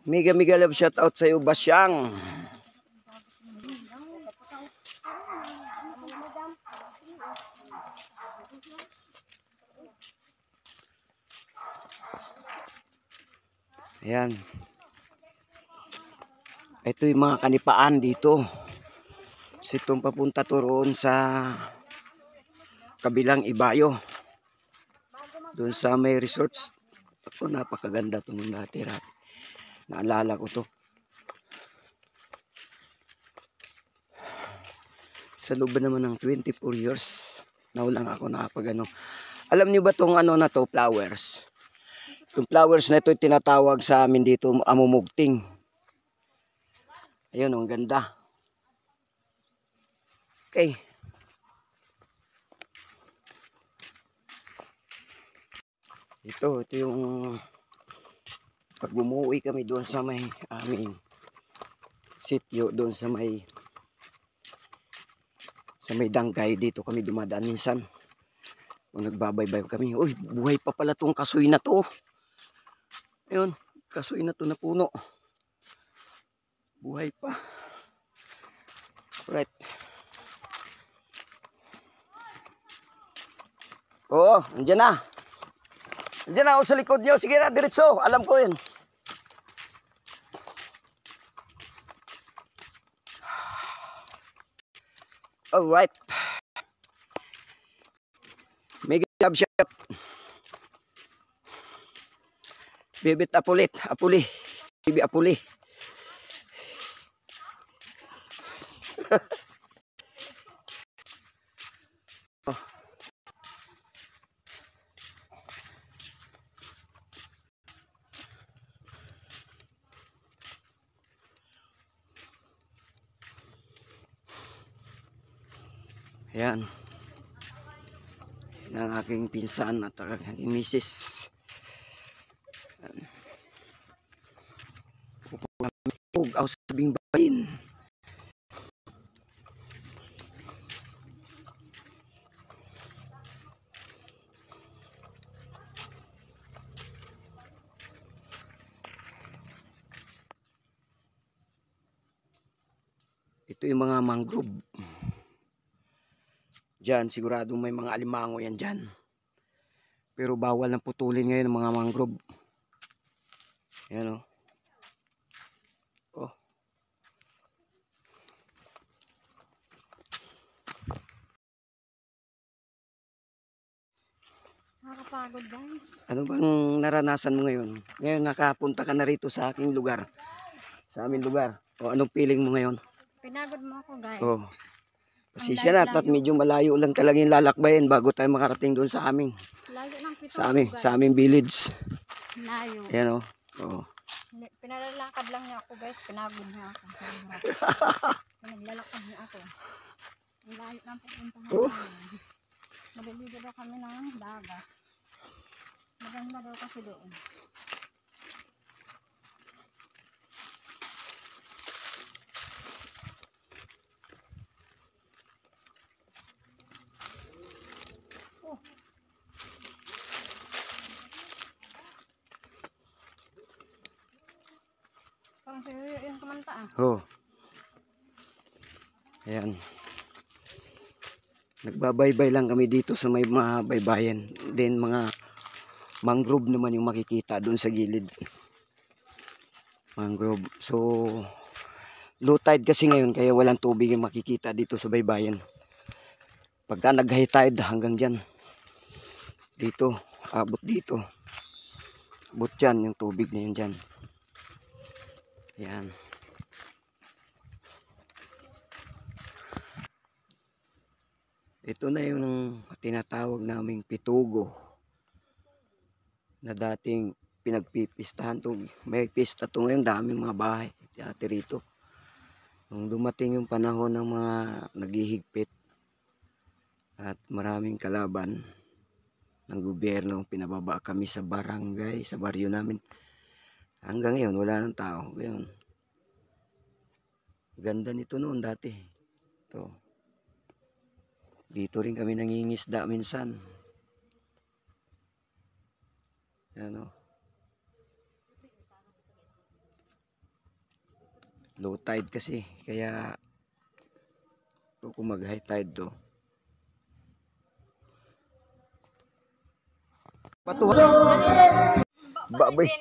Mega mega love shout out sa iyo, Basyang. Ayan. Ito yung mga kanipaan dito. So itong papunta to roon sa kabilang Ibayo. Doon sa may resorts. Ako, napakaganda ito nung dati. Naalala ko to. Sa loob naman ng 24 years, naulang ako nakapag ano. Alam niyo ba itong ano na to, flowers? Itong flowers na ito tinatawag sa amin dito, amumugting. Ayun, ang ganda. Okay. Ito yung pag bumuwi kami doon sa may aming sityo, doon sa may Dangkay, dito kami dumadaan minsan. Kung nagbabaybay kami, uy, buhay pa pala tong kasoy na to. Ayun, kasoy na to na puno. Buhay pa. Alright. Oo, andyan na. Andyan na ako sa likod nyo. Sige na, diretso. Alam ko yun. Alright. Mega job shot. Bibit Apulit. Apuli. Bibi Apuli. Oh. Ayan. Yan ang aking pinsan at aking misis. Upog ako sa tabing bayin. Ito yung mga mangrove. Diyan, siguradong may mga alimango yan dyan. Pero bawal na putulin ngayon ng mga mangrove. Ayan o. Oh. Nakakapagod, guys. Ano bang naranasan mo ngayon? Ngayon nakapunta ka na rito sa aking lugar. Sa aming lugar. O anong feeling mo ngayon? Pinagod mo ako, guys. Oh. Pasisya na at medyo malayo lang talaga yung lalakbayin bago tayo makarating doon sa aming. Layo ng pito, Sa aming village. Layo. Ayan o. Oh. Pinalalakad lang niya ako, guys. Pinagod niya ako. Naglalakad niya ako. Ang layo ng pupuntahan namin. Maliligo daw kami ng dagat. Maganda daw kasi doon. Oh. Parang siya yung kumanta ah. Oh. Ayan. Nagbabaybay lang kami dito sa may mga baybayan. Then mga mangrove naman yung makikita doon sa gilid. Mangrove. So low tide kasi ngayon kaya walang tubig yung makikita dito sa baybayan. Pagka nag-high tide hanggang dyan. Dito. Abot dito. Abot dyan yung tubig na yun dyan. Ayan. Ito na yung tinatawag naming pitugo na dating pinagpipistahan to. May pista to ngayon, daming mga bahay dati rito. Nung dumating yung panahon ng mga naghihigpit at maraming kalaban ng gobyerno, pinababa kami sa barangay, sa baryo namin. Hanggang ngayon, wala nang tao. Ngayon, ganda nito noon dati. Ito. Dito rin kami nangingisda minsan. Ano? Low tide kasi. Kaya kung mag high tide to. Patuwa. Baboy.